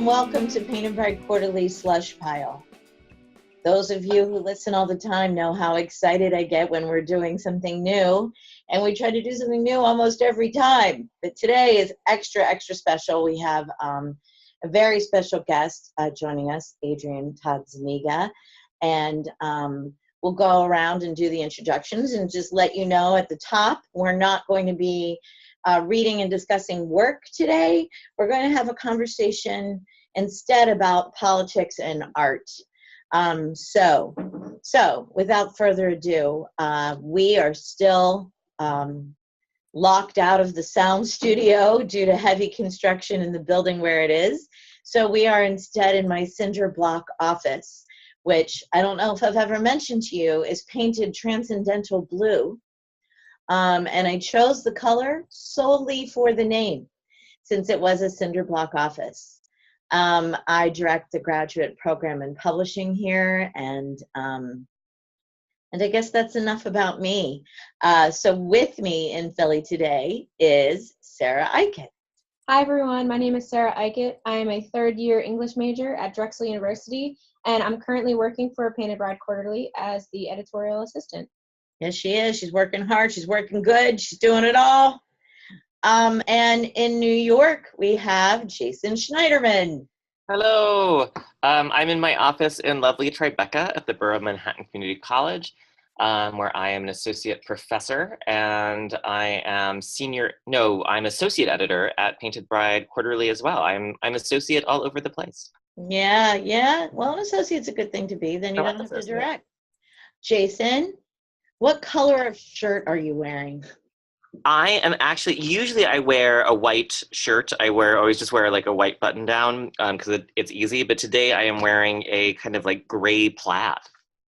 and welcome to Painted Bride Quarterly Slush Pile. Those of you who listen all the time know how excited I get when we're doing something new, and we try to do something new almost every time. But today is extra special. We have a very special guest joining us, Adrian Todd Zuniga, and we'll go around and do the introductions and just let you know at the top, we're not going to be reading and discussing work today. We're going to have a conversation instead about politics and art. So without further ado, we are still locked out of the sound studio due to heavy construction in the building where it is. So we are instead in my cinder block office, which I don't know if I've ever mentioned to you is painted transcendental blue. And I chose the color solely for the name, since it was a cinder block office. I direct the graduate program in publishing here, and I guess that's enough about me. So with me in Philly today is Sara Aykit. Hi everyone, my name is Sara Aykit. I am a third-year English major at Drexel University, and I'm currently working for Painted Bride Quarterly as the editorial assistant. Yes, she is. She's working hard. She's working good. She's doing it all. And in New York, we have Jason Schneiderman. Hello. I'm in my office in lovely Tribeca at the Borough of Manhattan Community College, where I am an associate professor, and I'm associate editor at Painted Bride Quarterly as well. I'm associate all over the place. Yeah. Well, an associate's a good thing to be. Then you don't have to direct. Jason, what color of shirt are you wearing? I am actually, usually I wear a white shirt. Always just wear like a white button down because it's easy. But today I am wearing a kind of like gray plaid.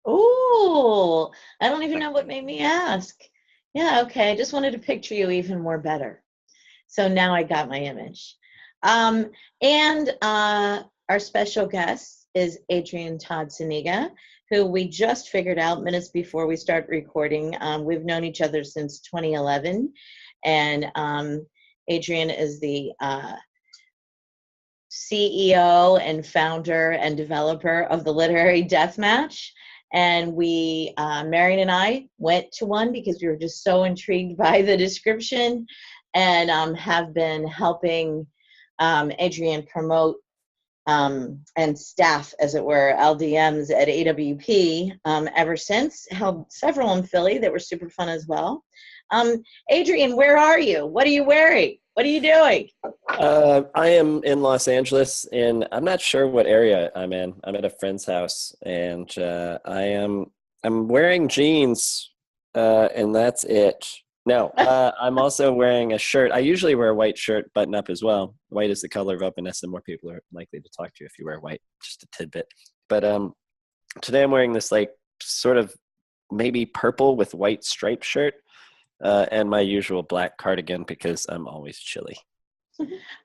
Oh, I don't even know what made me ask. Yeah, okay. I just wanted to picture you even more better. So now I got my image. And our special guest is Adrian Todd Zuniga, who we just figured out minutes before we start recording. We've known each other since 2011, and Adrian is the CEO and founder and developer of the Literary Deathmatch. And we, Marion and I, went to one because we were just so intrigued by the description, and have been helping Adrian promote and staff, as it were, LDMs at AWP ever since. Held several in Philly that were super fun as well. Adrian, where are you? What are you wearing? What are you doing? I am in Los Angeles, and I'm not sure what area I'm in. I'm at a friend's house, and I'm wearing jeans, and that's it. No, I'm also wearing a shirt. I usually wear a white shirt button up as well. White is the color of openness, and more people are likely to talk to you if you wear white, just a tidbit. But today I'm wearing this like sort of maybe purple with white striped shirt and my usual black cardigan because I'm always chilly.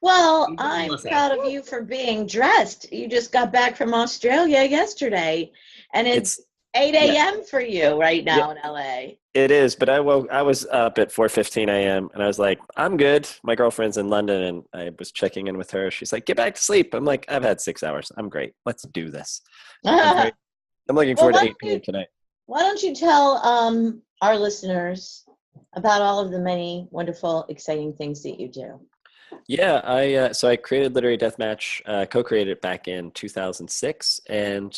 Well, I'm proud of you for being dressed. You just got back from Australia yesterday, and it's 8 a.m. for you right now in LA. It is, but I was up at 4:15 a.m. and I was like, I'm good. My girlfriend's in London, and I was checking in with her. She's like, get back to sleep. I'm like, I've had 6 hours. I'm great. Let's do this. I'm looking forward to 8 p.m. tonight. Why don't you tell our listeners about all of the many wonderful, exciting things that you do? Yeah, so I created Literary Deathmatch, co-created it back in 2006, and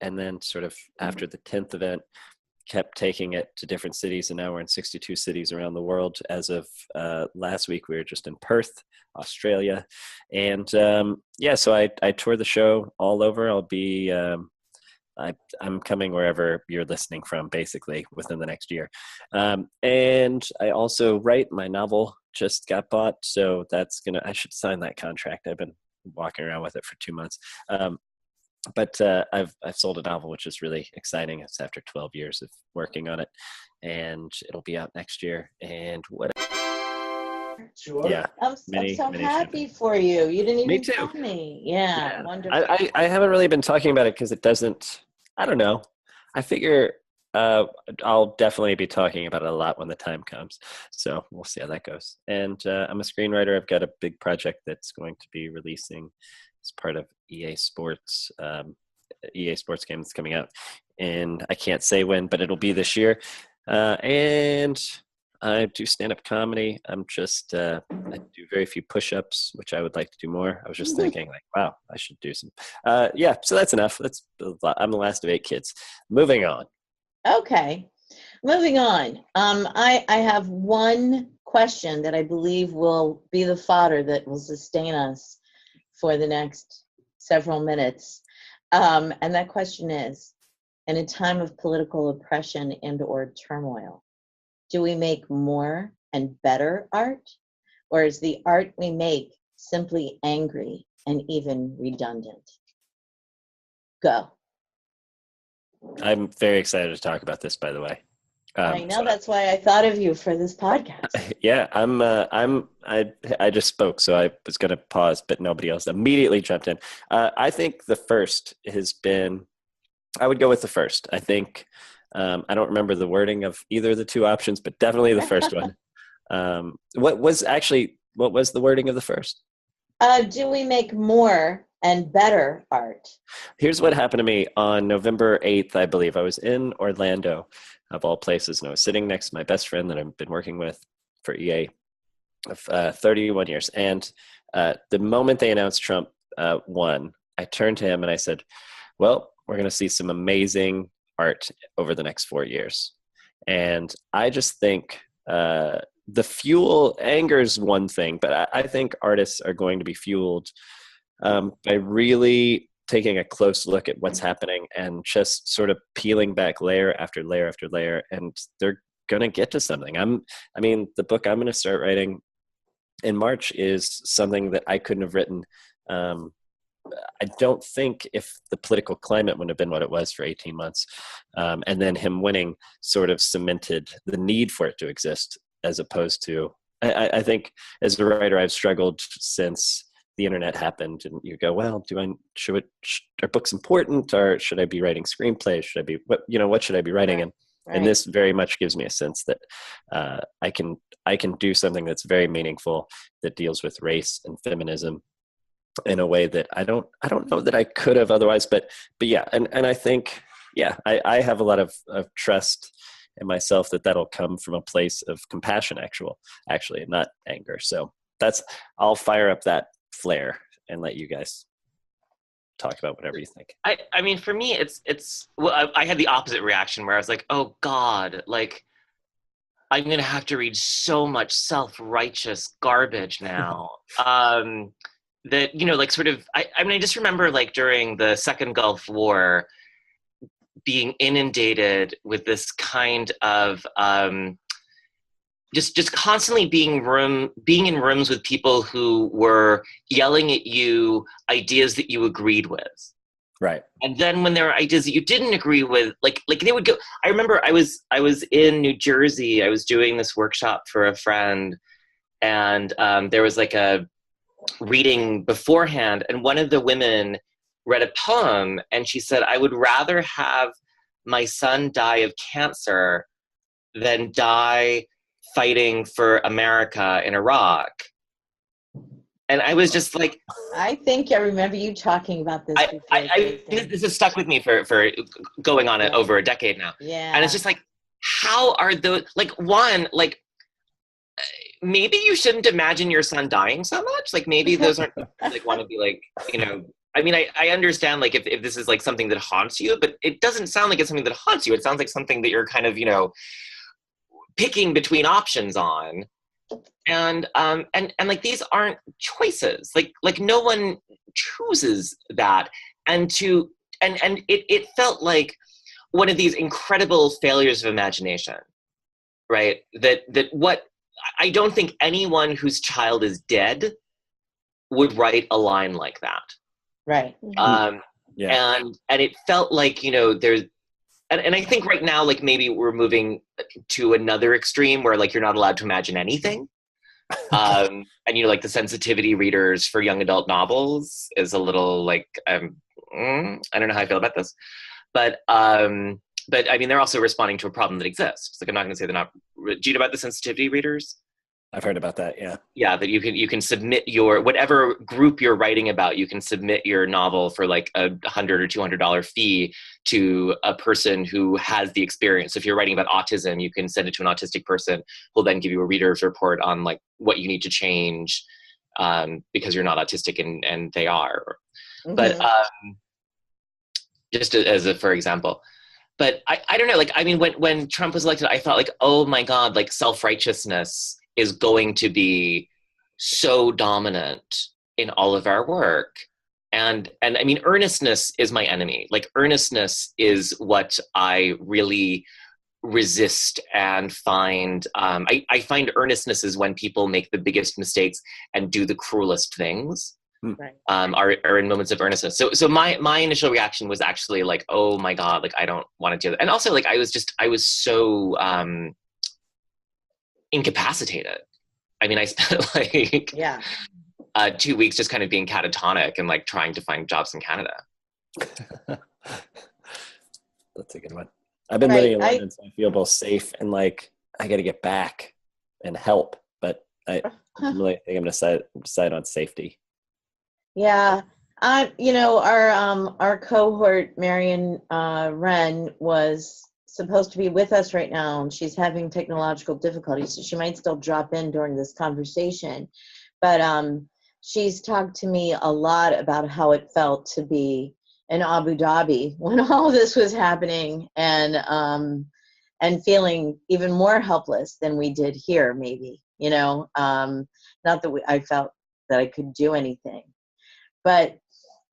then sort of after the 10th event, kept taking it to different cities, and now we're in 62 cities around the world. As of last week, we were just in Perth, Australia, and so I tour the show all over. I'll be I'm coming wherever you're listening from, basically, within the next year. And I also write. My novel just got bought, so I should sign that contract. I've been walking around with it for 2 months. But I've sold a novel, which is really exciting. It's after 12 years of working on it, and it'll be out next year. And what? Sure. Yeah, I'm so happy for you. You didn't even tell me. Yeah, wonderful. I haven't really been talking about it because it doesn't. I don't know. I figure I'll definitely be talking about it a lot when the time comes. So we'll see how that goes. And I'm a screenwriter. I've got a big project that's going to be releasing as part of EA Sports, EA Sports game that's coming out. And I can't say when, but it'll be this year. And I do stand-up comedy. I'm just, I do very few push-ups, which I would like to do more. I was just thinking like, wow, I should do some. Yeah, so that's enough. I'm the last of 8 kids. Moving on. Okay. Moving on. I have one question that I believe will be the fodder that will sustain us for the next several minutes. And that question is, in a time of political oppression and/or turmoil, do we make more and better art? Or is the art we make simply angry and even redundant? Go. I'm very excited to talk about this, by the way. I know, that's why I thought of you for this podcast. Yeah, I just spoke, so I was going to pause, but nobody else immediately jumped in. I think the first has been, I would go with the first. I think, I don't remember the wording of either of the 2 options, but definitely the first one. What was the wording of the first? Do we make more and better art? Here's what happened to me on November 8th, I believe. I was in Orlando, of all places, and I was sitting next to my best friend that I've been working with for EA of 31 years. And the moment they announced Trump won, I turned to him and I said, well, we're going to see some amazing art over the next 4 years. And I just think the fuel, anger is one thing, but I think artists are going to be fueled by really taking a close look at what's happening and just sort of peeling back layer after layer after layer, and they're going to get to something. The book I'm going to start writing in March is something that I couldn't have written. I don't think if the political climate wouldn't have been what it was for 18 months, and then him winning sort of cemented the need for it to exist, as opposed to, I think as a writer, I've struggled since the internet happened, and you go, well, are books important, or should I be writing screenplays? What should I be writing? Right. And this very much gives me a sense that I can do something that's very meaningful, that deals with race and feminism in a way that I don't know that I could have otherwise, but yeah. And I think, yeah, I have a lot of trust in myself that'll come from a place of compassion, actually, and not anger. So I'll fire up that flare and let you guys talk about whatever you think. I mean, for me, I had the opposite reaction where I was like, oh God, like, I'm going to have to read so much self-righteous garbage now. That, like sort of, I just remember like during the Second Gulf War being inundated with this kind of, just constantly being in rooms with people who were yelling at you ideas that you agreed with. Right. And then when there were ideas that you didn't agree with, like they would go. I remember I was in New Jersey. I was doing this workshop for a friend, and there was like a reading beforehand, and one of the women read a poem, and she said, I would rather have my son die of cancer than die fighting for America in Iraq. And I was just like, I think I remember you talking about this before. this has stuck with me for going on over a decade now. Yeah. And it's just like, how are those, like, one, like, maybe you shouldn't imagine your son dying so much. Like, maybe those aren't, like, want to be like, I mean, I understand, like, if this is, like, something that haunts you, but it doesn't sound like it's something that haunts you. It sounds like something that you're kind of, picking between options on. And like, these aren't choices. Like no one chooses that. And it felt like one of these incredible failures of imagination, right? That what, I don't think anyone whose child is dead would write a line like that. Right. Yeah. And it felt like, there's, and I think right now, like, maybe we're moving to another extreme where, like, you're not allowed to imagine anything. And, like, the sensitivity readers for young adult novels is a little, like, I don't know how I feel about this. But I mean, they're also responding to a problem that exists. Like, I'm not going to say they're not. Do you know about the sensitivity readers? I've heard about that. Yeah. Yeah, that you can submit your whatever group you're writing about. You can submit your novel for like $100 or $200 fee to a person who has the experience. So if you're writing about autism, you can send it to an autistic person who'll then give you a reader's report on like what you need to change because you're not autistic and they are. Mm-hmm. But just as a for example. But I don't know, like, I mean, when Trump was elected, I thought like, oh my God, like self-righteousness is going to be so dominant in all of our work. And I mean, earnestness is my enemy. Like earnestness is what I really resist and find, I find earnestness is when people make the biggest mistakes and do the cruelest things. Right. Are in moments of earnestness. So my initial reaction was actually like, oh my God, like I don't want to do that. And also like I was so incapacitated. I mean, I spent like 2 weeks just kind of being catatonic and like trying to find jobs in Canada. That's a good one. I've been living in London, so I feel both safe and like I got to get back and help. But I really think I'm going to decide on safety. Yeah. You know, our cohort, Marion Wren, was supposed to be with us right now, and she's having technological difficulties, so she might still drop in during this conversation. But she's talked to me a lot about how it felt to be in Abu Dhabi when all this was happening, and feeling even more helpless than we did here, maybe, you know, not that I felt that I could do anything. But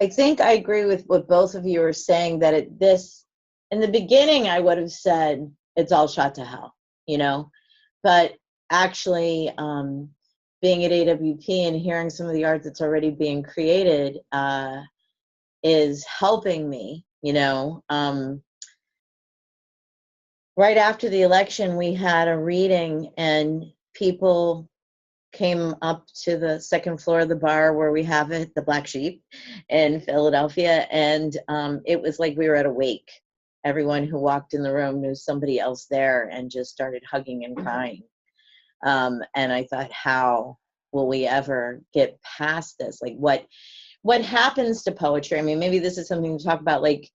I think I agree with what both of you are saying, that in the beginning, I would have said it's all shot to hell, you know, but actually being at AWP and hearing some of the art that's already being created is helping me, you know. Right after the election, we had a reading and people came up to the second floor of the bar where we have it, the Black Sheep in Philadelphia, and it was like we were at a wake. Everyone who walked in the room knew somebody else there and just started hugging and crying. And I thought, how will we ever get past this? Like what happens to poetry? I mean, maybe this is something to talk about, like,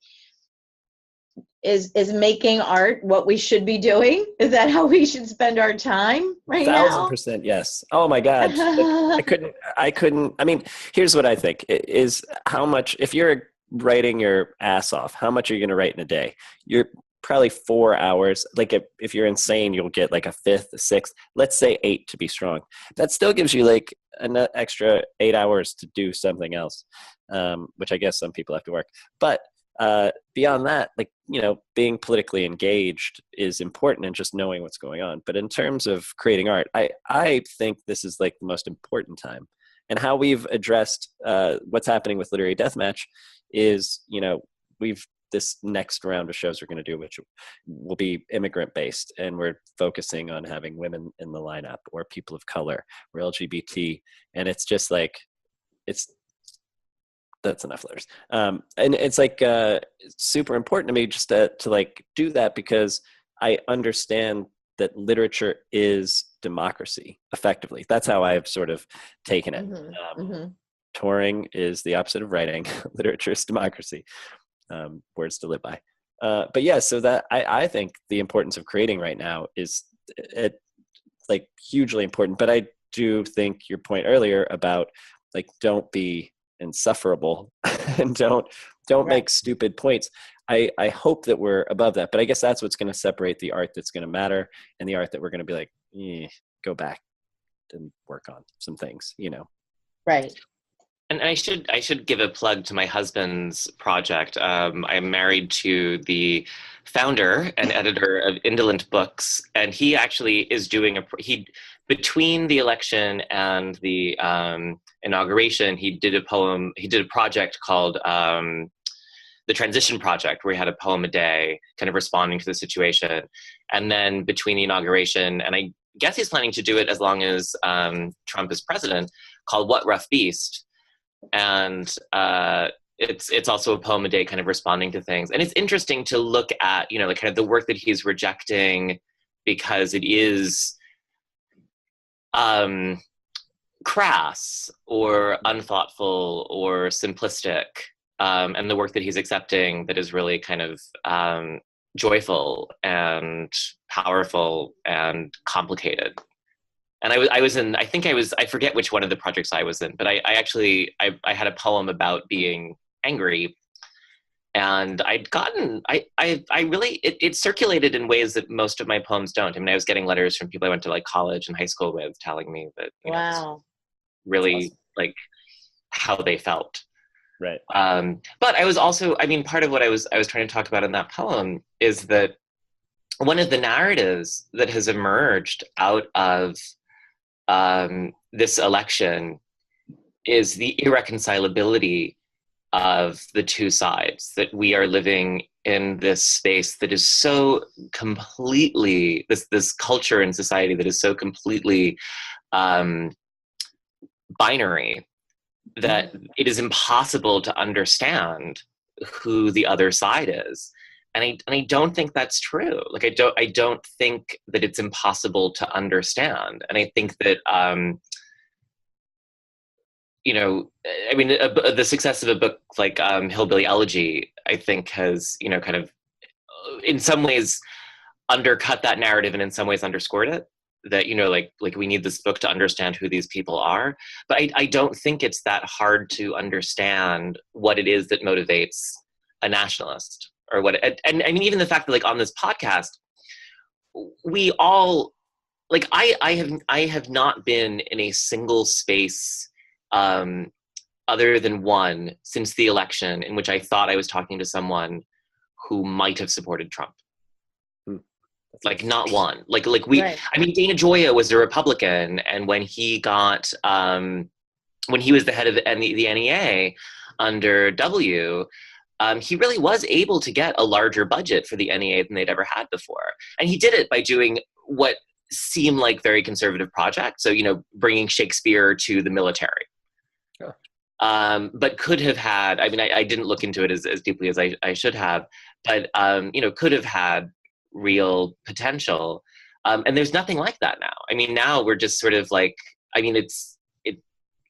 is making art what we should be doing? Is that how we should spend our time right now? 1,000% yes. Oh my God. I couldn't, I mean, here's what I think is how much, if you're writing your ass off, how much are you going to write in a day? You're probably 4 hours. Like if you're insane, you'll get like a fifth, a sixth, let's say 8 to be strong. That still gives you like an extra 8 hours to do something else, which I guess some people have to work. But beyond that, like, you know, being politically engaged is important and just knowing what's going on. But in terms of creating art, I think this is like the most important time. And how we've addressed what's happening with Literary Deathmatch is, you know, this next round of shows we're going to do, which will be immigrant based, and we're focusing on having women in the lineup or people of color or LGBT. And it's just like, that's enough letters. And it's like super important to me just to like do that, because I understand that literature is democracy effectively. That's how I've sort of taken it. Touring is the opposite of writing. Literature is democracy. Words to live by. But yeah, so that I think the importance of creating right now is like hugely important. But I do think your point earlier about like, don't be insufferable and don't make stupid points. I hope that we're above that, but I guess that's what's going to separate the art that's going to matter and the art that we're going to be like, go back and work on some things, you know. Right. And I should give a plug to my husband's project. I'm married to the founder and editor of Indolent Books, and he actually is doing between the election and the inauguration, he did a project called the Transition Project, where he had a poem a day, kind of responding to the situation. And then between the inauguration, and I guess he's planning to do it as long as Trump is president, called What Rough Beast. And it's also a poem a day, kind of responding to things. And it's interesting to look at, you know, like kind of the work that he's rejecting, because it is crass or unthoughtful or simplistic, and the work that he's accepting that is really kind of joyful and powerful and complicated. And I forget which one of the projects I was in, but I had a poem about being angry. And it circulated in ways that most of my poems don't. I mean, I was getting letters from people I went to like college and high school with telling me that, wow, really awesome. like how they felt. Right. But I was also, I mean, part of what I was trying to talk about in that poem is that one of the narratives that has emerged out of this election is the irreconcilability of the two sides, that we are living in this space that is so completely, this culture and society that is so completely binary, that it is impossible to understand who the other side is. And I don't think that's true. Like, I don't think that it's impossible to understand. And I think that, I mean, the success of a book like Hillbilly Elegy, I think has, kind of in some ways undercut that narrative and in some ways underscored it. That, like we need this book to understand who these people are. But I don't think it's that hard to understand what it is that motivates a nationalist, or what, and I mean, even the fact that like on this podcast, we all, like, I have not been in a single space other than one since the election in which I thought I was talking to someone who might have supported Trump. Like, not one. Like right. I mean, Dana Gioia was a Republican, and when he got, when he was the head of the NEA under W, he really was able to get a larger budget for the NEA than they'd ever had before. And he did it by doing what seemed like very conservative projects. So, bringing Shakespeare to the military. Sure. But could have had, I mean, I didn't look into it as deeply as I should have, but, could have had real potential. And there's nothing like that now. I mean, now we're just sort of like, I mean,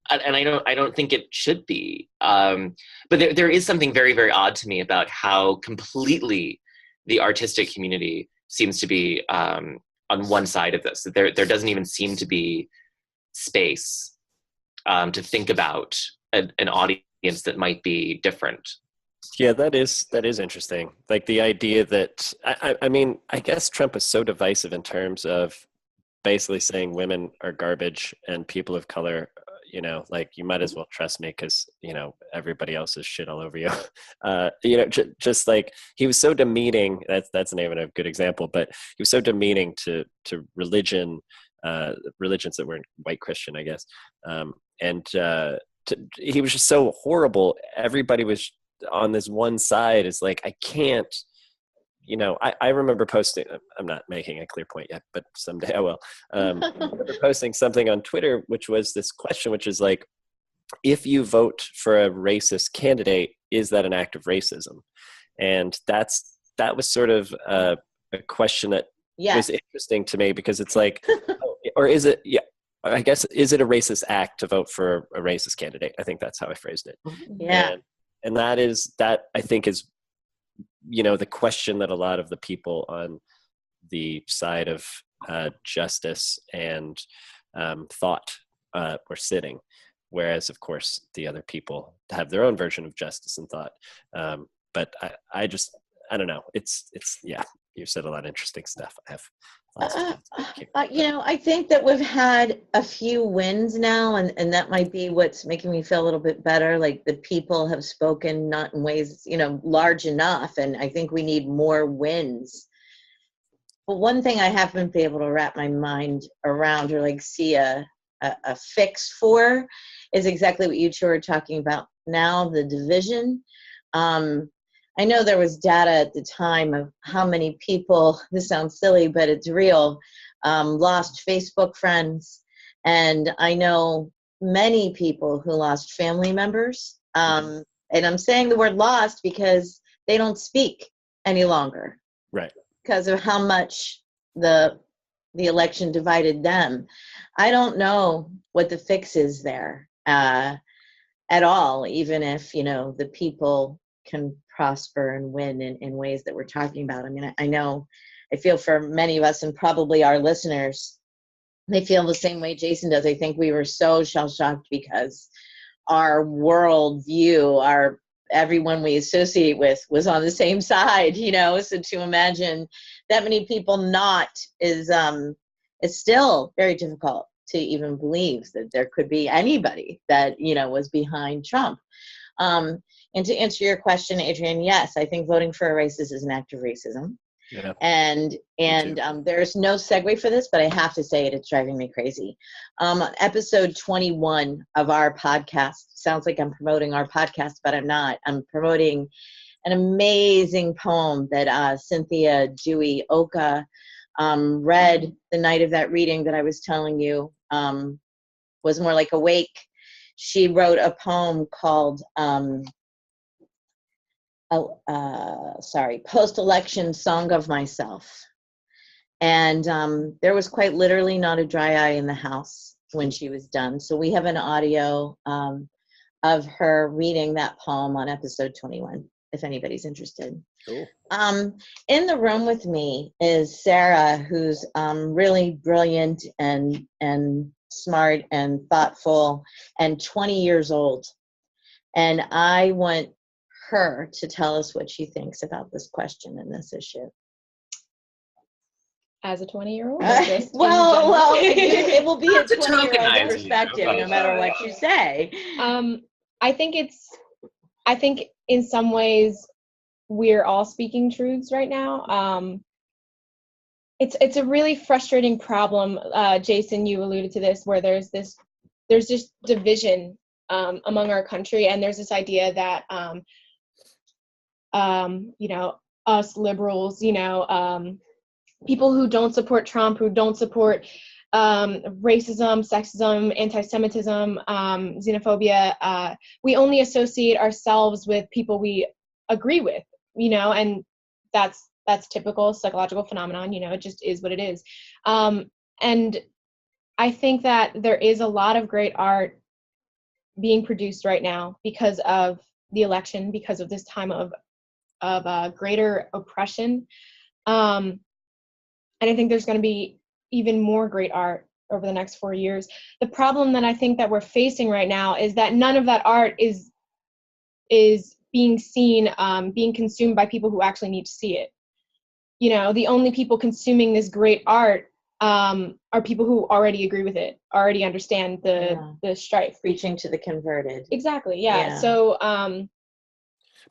and I don't think it should be. But there is something very, very odd to me about how completely the artistic community seems to be on one side of this. That there doesn't even seem to be space to think about an audience that might be different. Yeah, that is interesting. Like the idea that, I mean, I guess Trump is so divisive in terms of basically saying women are garbage and people of color, like, you might as well trust me because, everybody else is shit all over you. Just like, he was so demeaning. That's the name of a good example, but he was so demeaning to religion, religions that weren't white Christian, I guess. He was just so horrible. Everybody was on this one side. Is like, I can't, I remember posting, I'm not making a clear point yet, but someday I will. I remember posting something on Twitter, which was this question, which is like, if you vote for a racist candidate, is that an act of racism? And that was sort of a question that was interesting to me, because it's like, or is it, I guess, is it a racist act to vote for a racist candidate? I think that's how I phrased it. Yeah. And that I think is, the question that a lot of the people on the side of justice and thought were sitting. Whereas, of course, the other people have their own version of justice and thought. But I don't know. It's yeah, you said a lot of interesting stuff. I have lots of I think that we've had a few wins now, and that might be what's making me feel a little bit better. Like, the people have spoken, not in ways, large enough, and I think we need more wins. But one thing I haven't been able to wrap my mind around, or like see a fix for, is exactly what you two are talking about now, the division. I know there was data at the time of how many people, this sounds silly, but it's real, lost Facebook friends. And I know many people who lost family members. And I'm saying the word lost because they don't speak any longer. Right. Because of how much the election divided them. I don't know what the fix is there at all, even if, you know, the people can prosper and win in ways that we're talking about. I mean, I know, I feel for many of us and probably our listeners, they feel the same way Jason does. I think we were so shell-shocked because our world view, everyone we associate with was on the same side, you know. So to imagine that many people not is still very difficult to even believe that there could be anybody that, you know, was behind Trump. And to answer your question, Adrian, yes, I think voting for a racist is an act of racism. Yeah. And there's no segue for this, but I have to say it, it's driving me crazy. Episode 21 of our podcast, sounds like I'm promoting our podcast, but I'm not. I'm promoting an amazing poem that Cynthia Dewey Oka read the night of that reading that I was telling you, was more like awake. She wrote a poem called Post-Election Song of Myself. And there was quite literally not a dry eye in the house when she was done. So we have an audio of her reading that poem on episode 21, if anybody's interested. Cool. In the room with me is Sara, who's really brilliant and smart and thoughtful and 20 years old. And I want her to tell us what she thinks about this question and this issue. As a 20-year-old? Well, it will be a To 20-year-old tokenize perspective, you. no matter what you say. I think in some ways we're all speaking truths right now. It's a really frustrating problem. Jason, you alluded to this, where there's just division among our country, and there's this idea that you know, us liberals, you know, people who don't support Trump, who don't support racism, sexism, anti-Semitism, xenophobia, we only associate ourselves with people we agree with, you know, and that's typical psychological phenomenon, you know, it just is what it is. And I think that there is a lot of great art being produced right now because of the election, because of this time of greater oppression. And I think there's going to be even more great art over the next 4 years. The problem that I think that we're facing right now is that none of that art is being seen, being consumed by people who actually need to see it. You know, the only people consuming this great art are people who already agree with it, already understand the strife. Preaching to the converted. Exactly, yeah. So,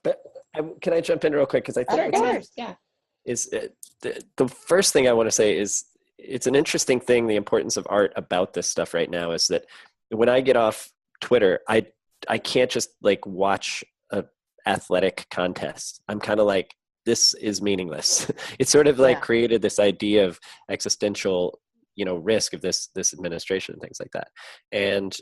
but can I jump in real quick? Because I think the first thing I want to say is it's an interesting thing, the importance of art about this stuff right now, is that when I get off Twitter, I can't just like watch a athletic contest. I'm kind of like, this is meaningless. It sort of like created this idea of existential, you know, risk of this administration and things like that. And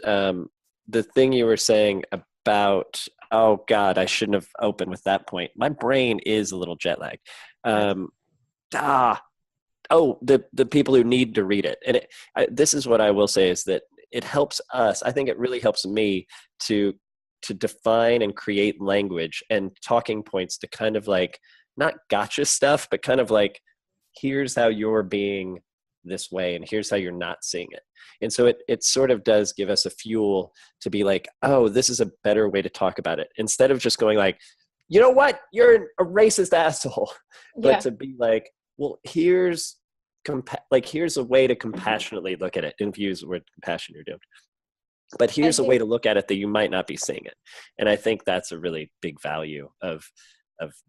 the thing you were saying about, oh God, I shouldn't have opened with that point. My brain is a little jet lagged. The people who need to read it. And this is what I will say, is that it helps us. I think it really helps me to define and create language and talking points to kind of like, not gotcha stuff, but kind of like, here's how you're being this way and here's how you're not seeing it. And so it sort of does give us a fuel to be like, oh, this is a better way to talk about it, instead of just going like, you know what, you're a racist asshole. But to be like, well, here's a way to compassionately look at it. And if you use the word compassion, you're doomed. But here's a way to look at it that you might not be seeing it. And I think that's a really big value of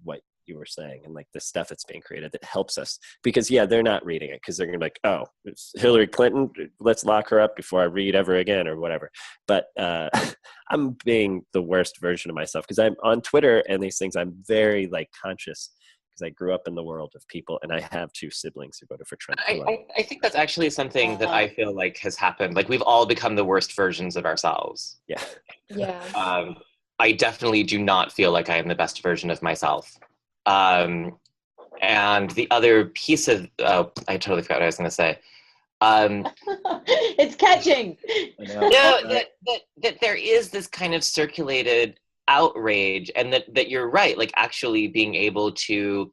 what you were saying, and like the stuff that's being created that helps us, because they're not reading it because they're gonna be like, oh, it's Hillary Clinton, let's lock her up before I read ever again or whatever. But I'm being the worst version of myself because I'm on Twitter and these things. I'm very like conscious because I grew up in the world of people, and I have 2 siblings who voted for Trump. I think that's actually something that I feel like has happened. Like, we've all become the worst versions of ourselves. Yeah. I definitely do not feel like I am the best version of myself. And the other piece of, I totally forgot what I was going to say. It's catching. That there is this kind of circulated outrage, and that you're right, like actually being able to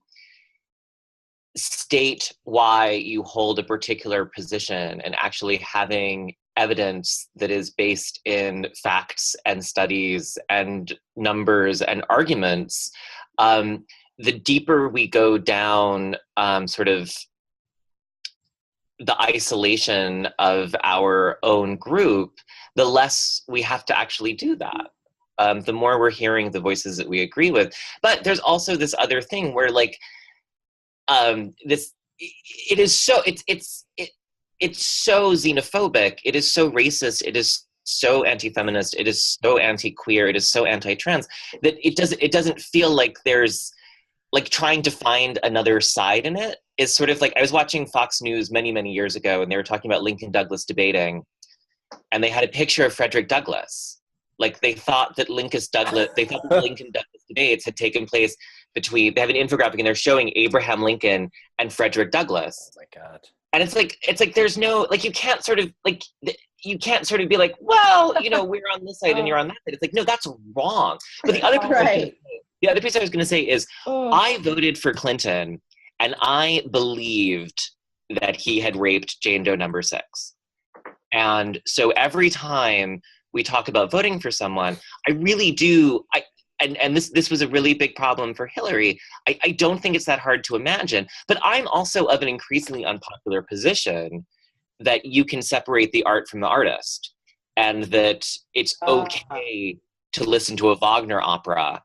state why you hold a particular position and actually having evidence that is based in facts and studies and numbers and arguments, the deeper we go down sort of the isolation of our own group, the less we have to actually do that. The more we're hearing the voices that we agree with. But there's also this other thing where like, it's so xenophobic, it is so racist, it is so anti-feminist, it is so anti-queer, it is so anti-trans, that it doesn't feel like there's like trying to find another side in it is sort of like, I was watching Fox News many, many years ago, and they were talking about Lincoln Douglas debating, and they had a picture of Frederick Douglass. Like they thought that Lincoln Douglas debates had taken place between, they have an infographic and they're showing Abraham Lincoln and Frederick Douglass. Oh my God. And it's like there's no, like, you can't sort of be like, well, you know, we're on this side and you're on that side. It's like, no, that's wrong. But the other piece I was going to say is, I voted for Clinton and I believed that he had raped Jane Doe number 6. And so every time we talk about voting for someone, I really do, and this was a really big problem for Hillary. I don't think it's that hard to imagine, but I'm also of an increasingly unpopular position that you can separate the art from the artist, and that it's okay to listen to a Wagner opera,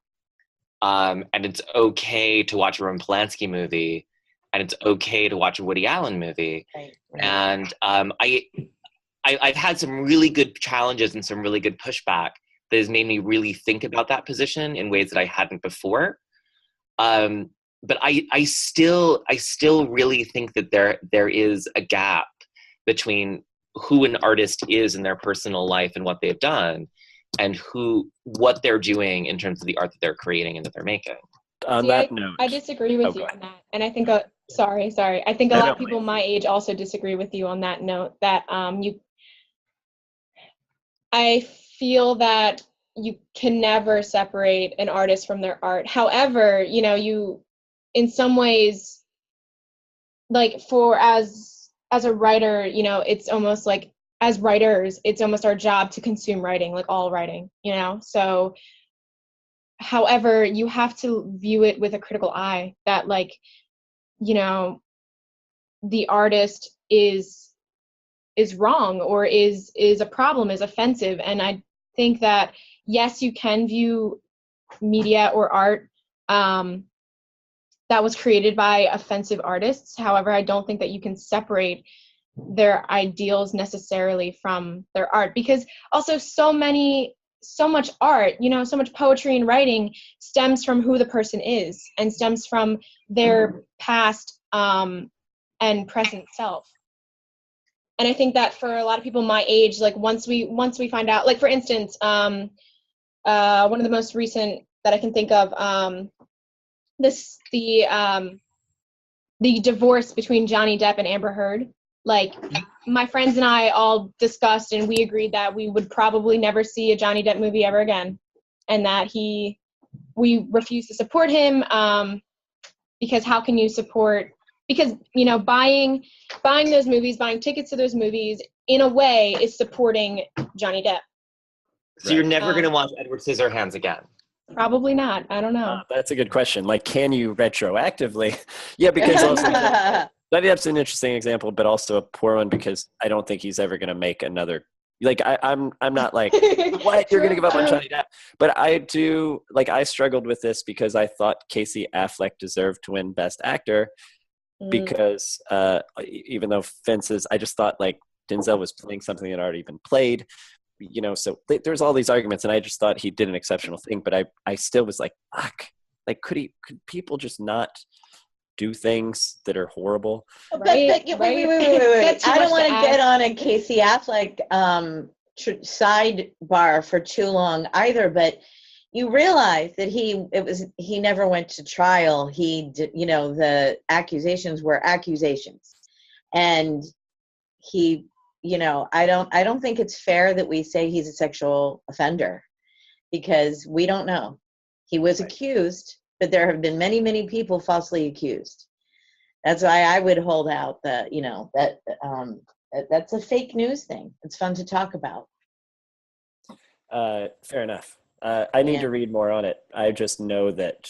and it's okay to watch a Roman Polanski movie, and it's okay to watch a Woody Allen movie. Right. And I've had some really good challenges and some really good pushback that has made me really think about that position in ways that I hadn't before. But I still really think that there is a gap between who an artist is in their personal life and what they've done, and what they're doing in terms of the art that they're creating and that they're making. On that note, I disagree with you on that, and I think sorry. I think a lot of people my age also disagree with you on that note. That I feel that you can never separate an artist from their art. However, you know, you, in some ways, like as a writer, you know, it's almost like, as writers, it's almost our job to consume writing, like all writing, you know? So, however, you have to view it with a critical eye, that, like, you know, the artist is wrong, or is a problem, is offensive. And I think that, yes, you can view media or art that was created by offensive artists. However, I don't think that you can separate their ideals necessarily from their art, because also so much art, you know, so much poetry and writing stems from who the person is, and stems from their past and present self. And I think that for a lot of people my age, like once we find out, like for instance, one of the most recent that I can think of, the divorce between Johnny Depp and Amber Heard. Like, my friends and I all discussed, and we agreed that we would probably never see a Johnny Depp movie ever again, and that we refuse to support him, because how can you support? Because, you know, buying those movies, buying tickets to those movies, in a way, is supporting Johnny Depp. So you're never going to watch Edward Scissorhands again? Probably not. I don't know. That's a good question. Like, can you retroactively? Yeah, because also Johnny Depp's an interesting example, but also a poor one, because I don't think he's ever going to make another. Like, I'm not like, what, you're going to give up on Johnny Depp? But I do, like, I struggled with this because I thought Casey Affleck deserved to win Best Actor. Because even though Fences, I just thought like Denzel was playing something that had already been played, you know, so there's all these arguments, and I just thought he did an exceptional thing, but I still was like, fuck, like could people just not do things that are horrible? Wait. I don't want to get on a Casey Affleck sidebar for too long either, but you realize that he never went to trial. He did, you know, the accusations were accusations, and he, I don't think it's fair that we say he's a sexual offender, because we don't know. He was accused, but there have been many, many people falsely accused. That's why I would hold out that, that's a fake news thing. It's fun to talk about. Fair enough. I need to read more on it. I just know that,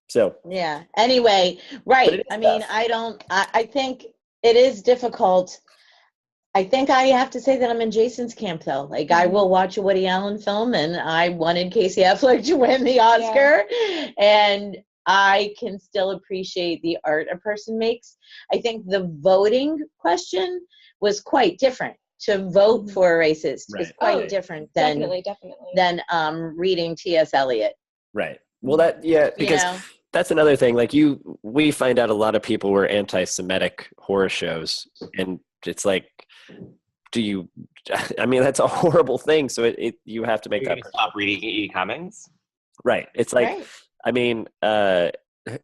So. Yeah. Anyway, right. I mean, I think it is difficult. I think I have to say that I'm in Jason's camp, though. Like, I will watch a Woody Allen film, and I wanted Casey Affleck to win the Oscar, and I can still appreciate the art a person makes. I think the voting question was quite different. To vote for a racist is quite different than reading T.S. Eliot. Right. Well, because that's another thing. Like, we find out a lot of people were anti-Semitic horror shows, and it's like, that's a horrible thing. So you have to make that. Stop reading E. Cummings. Right. It's like,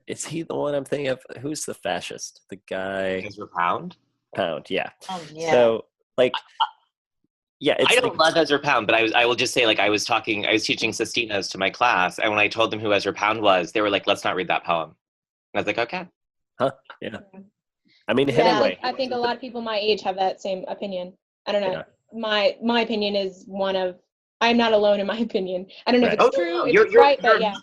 is he the one I'm thinking of? Who's the fascist? The guy. Ezra Pound. Yeah. Oh, yeah. So, like, I don't love Ezra Pound, but I will just say, like, I was teaching Sestinas to my class, and when I told them who Ezra Pound was, they were like, let's not read that poem. And I was like, okay. Huh? Yeah. I mean, Hemingway. I think a lot of people my age have that same opinion. I don't know. Yeah. My opinion is one of, I'm not alone in my opinion. I don't know if it's true, it's right, but yeah.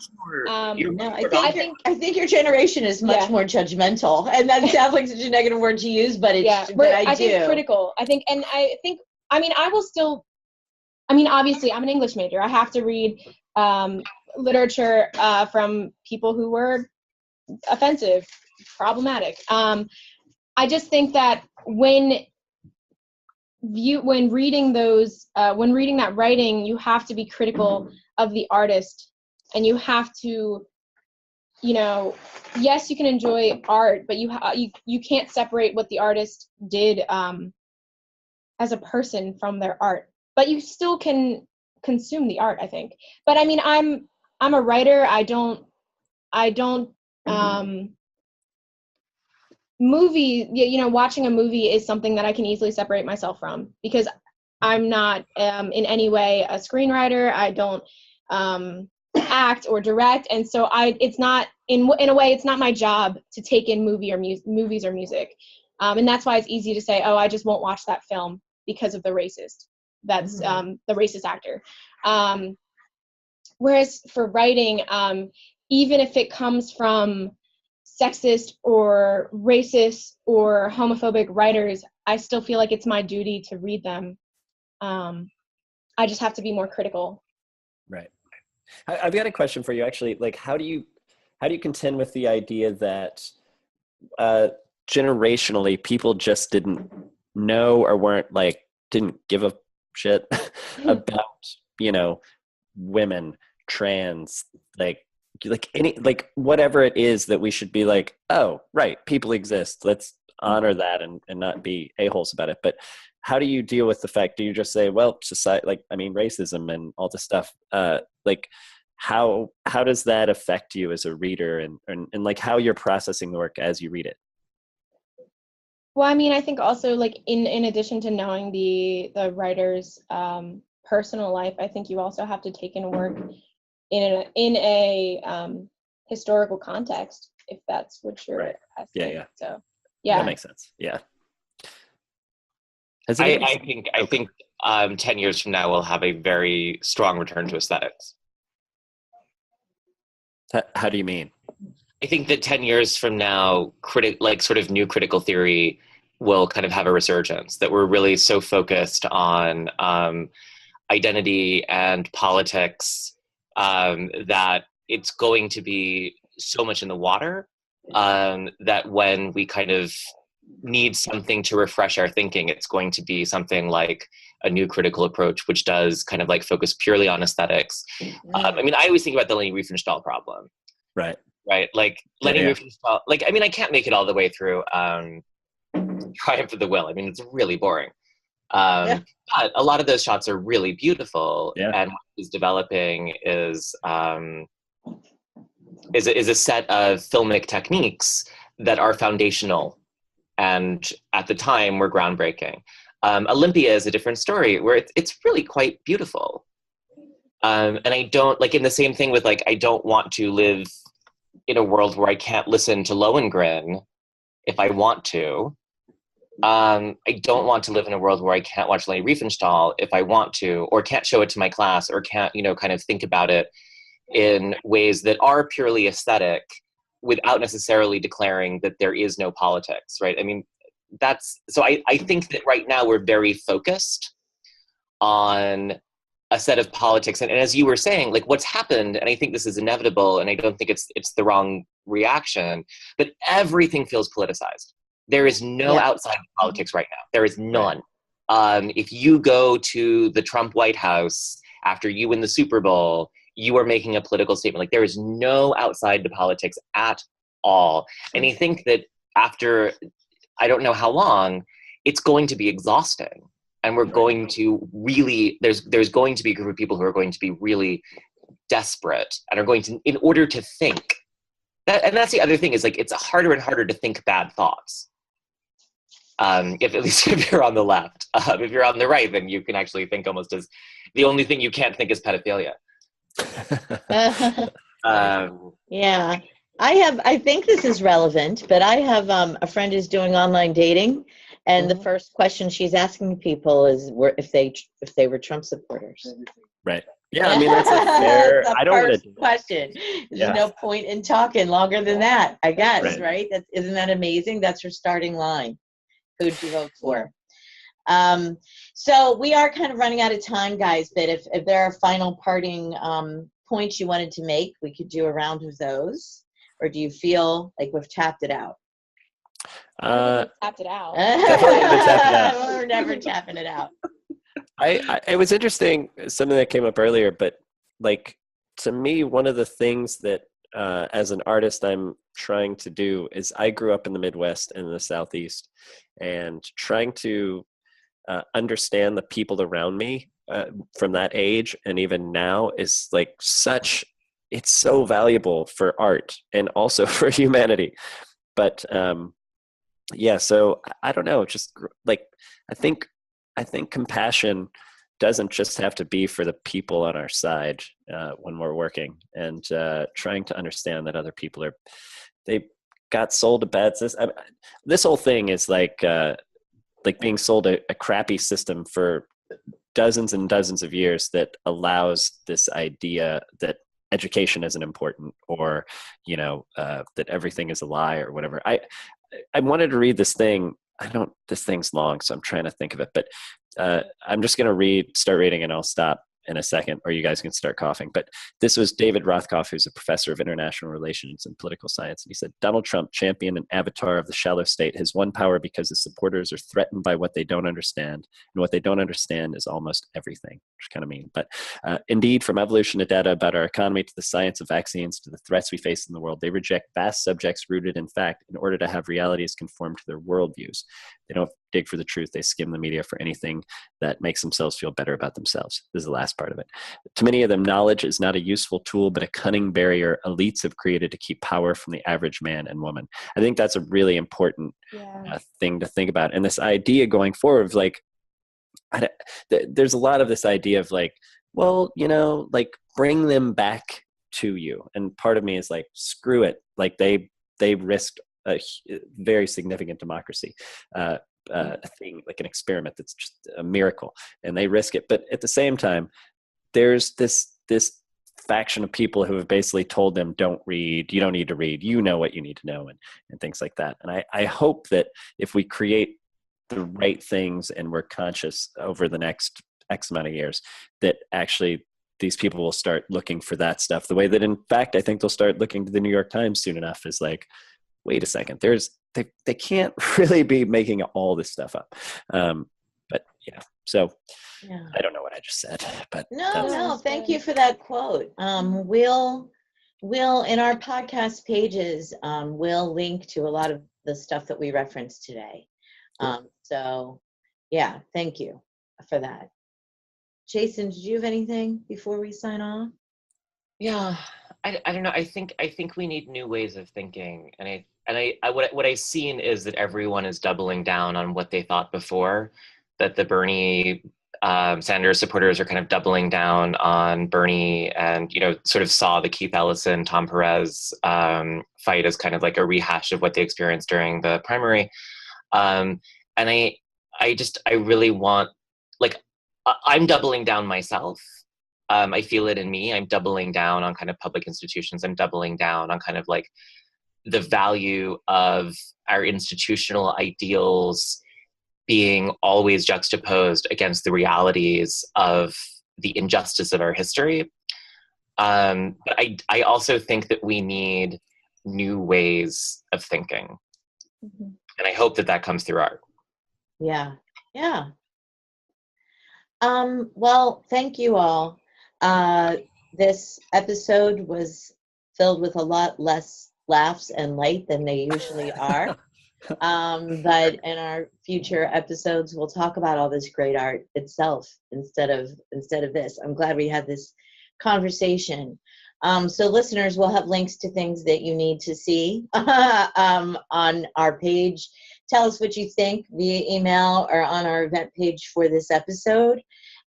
I think your generation is much more judgmental, and that sounds like such a negative word to use, but I think critical. I will still, obviously I'm an English major. I have to read literature from people who were offensive, problematic. I just think that when reading that writing, you have to be critical of the artist, and you have to, yes, you can enjoy art, but you can't separate what the artist did as a person from their art. But you still can consume the art, I think. But I'm a writer. I don't watching a movie is something that I can easily separate myself from, because I'm not in any way a screenwriter. I don't act or direct, and so it's not in a way, it's not my job to take in movies or music, and that's why it's easy to say, oh, I just won't watch that film because of the racist. That's the racist actor. Whereas for writing, even if it comes from sexist or racist or homophobic writers, I still feel like it's my duty to read them. I just have to be more critical. Right. I've got a question for you, actually. Like, how do you contend with the idea that generationally people just didn't know or didn't give a shit about, women, trans, whatever it is that we should be like, oh, right, people exist. Let's honor that and not be a-holes about it. But how do you deal with the fact, do you just say, well, society, racism and all this stuff, how does that affect you as a reader and how you're processing the work as you read it? Well, I think also, in addition to knowing the writer's personal life, I think you also have to take in work in a historical context, if that's what you're asking. Yeah. So, yeah. That makes sense. Yeah. I think 10 years from now we'll have a very strong return to aesthetics. How do you mean? I think that 10 years from now, sort of new critical theory will kind of have a resurgence, that we're really so focused on identity and politics that it's going to be so much in the water that when we kind of need something to refresh our thinking, it's going to be something like a new critical approach, which does kind of focus purely on aesthetics. I always think about the Leni Riefenstahl problem. Right. Leni Riefenstahl, I can't make it all the way through Triumph of the Will. It's really boring. But a lot of those shots are really beautiful, and what he's developing is a set of filmic techniques that are foundational and at the time were groundbreaking. Olympia is a different story where it's really quite beautiful. And I don't, like, in the same thing with, like, I don't want to live in a world where I can't listen to Lohengrin if I want to. I don't want to live in a world where I can't watch Leni Riefenstahl if I want to, or can't show it to my class, or can't, kind of think about it in ways that are purely aesthetic without necessarily declaring that there is no politics, right? I mean, so I think that right now we're very focused on a set of politics. And as you were saying, like, what's happened, and I think this is inevitable, and I don't think it's the wrong reaction, but everything feels politicized. There is no outside politics right now. There is none. If you go to the Trump White House after you win the Super Bowl, you are making a political statement. Like, there is no outside to politics at all. And I think that after, I don't know how long, it's going to be exhausting. And we're going to really, there's going to be a group of people who are going to be really desperate and are going to, in order to think, and that's the other thing, is like, it's harder and harder to think bad thoughts. At least if you're on the left. If you're on the right, then you can actually think almost as, the only thing you can't think is pedophilia. Yeah, I think this is relevant, but I have a friend who's doing online dating, and the first question she's asking people is if they were Trump supporters. Right. Yeah, I mean, that's a fair. That's the I don't want first to. question. There's no point in talking longer than that, I guess, Right? Isn't that amazing? That's her starting line. Who'd you vote for? So we are kind of running out of time, guys, but if there are final parting points you wanted to make, we could do a round of those. Or do you feel like we've tapped it out? Tapped it out. Definitely haven't tapped it out. We're never tapping it out. It was interesting, something that came up earlier, but like, to me, one of the things that as an artist I'm trying to do is, I grew up in the Midwest and the Southeast, and trying to understand the people around me from that age and even now is like it's so valuable for art and also for humanity. But so I don't know, just like, I think compassion doesn't just have to be for the people on our side when we're working, and trying to understand that other people they got sold a bad system. This whole thing is like being sold a crappy system for dozens and dozens of years that allows this idea that education isn't important, or that everything is a lie or whatever. I wanted to read this thing. This thing's long, so I'm trying to think of it, but I'm just going to start reading, and I'll stop in a second, or you guys can start coughing. But this was David Rothkopf, who's a professor of international relations and political science. And he said, Donald Trump, champion and avatar of the shallow state, has won power because his supporters are threatened by what they don't understand. And what they don't understand is almost everything, which is kind of mean. But indeed, from evolution to data about our economy, to the science of vaccines, to the threats we face in the world, they reject vast subjects rooted in fact in order to have realities conform to their worldviews. They don't dig for the truth. They skim the media for anything that makes themselves feel better about themselves. This is the last part of it. To many of them, knowledge is not a useful tool, but a cunning barrier elites have created to keep power from the average man and woman. I think that's a really important thing to think about. And this idea going forward of like, there's a lot of this idea of like, well, like, bring them back to you. And part of me is like, screw it. Like, they risked a very significant democracy, a thing, like an experiment that's just a miracle, and they risk it. But at the same time, there's this faction of people who have basically told them, don't read, you don't need to read, you know what you need to know, and things like that. And I hope that if we create the right things and we're conscious over the next X amount of years, that actually these people will start looking for that stuff the way that, in fact, I think they'll start looking to the New York Times soon enough, is like, wait a second, they can't really be making all this stuff up. But so I don't know what I just said, but no, thank you for that quote. We'll in our podcast pages, we'll link to a lot of the stuff that we referenced today. So yeah, thank you for that. Jason, did you have anything before we sign off? Yeah, I don't know. I think we need new ways of thinking, and what I've seen is that everyone is doubling down on what they thought before, that the Bernie Sanders supporters are kind of doubling down on Bernie, and, you know, sort of saw the Keith Ellison, Tom Perez fight as kind of like a rehash of what they experienced during the primary. And I really want, like, I'm doubling down myself. I feel it in me. I'm doubling down on kind of public institutions. I'm doubling down on kind of like the value of our institutional ideals being always juxtaposed against the realities of the injustice of our history. But I also think that we need new ways of thinking. Mm-hmm. And I hope that that comes through art. Yeah. Yeah. Well, thank you all. This episode was filled with a lot less laughs and light than they usually are. But in our future episodes, we'll talk about all this great art itself instead of this. I'm glad we had this conversation. So listeners, we'll have links to things that you need to see on our page. Tell us what you think via email or on our event page for this episode,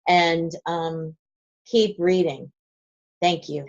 and keep reading. Thank you.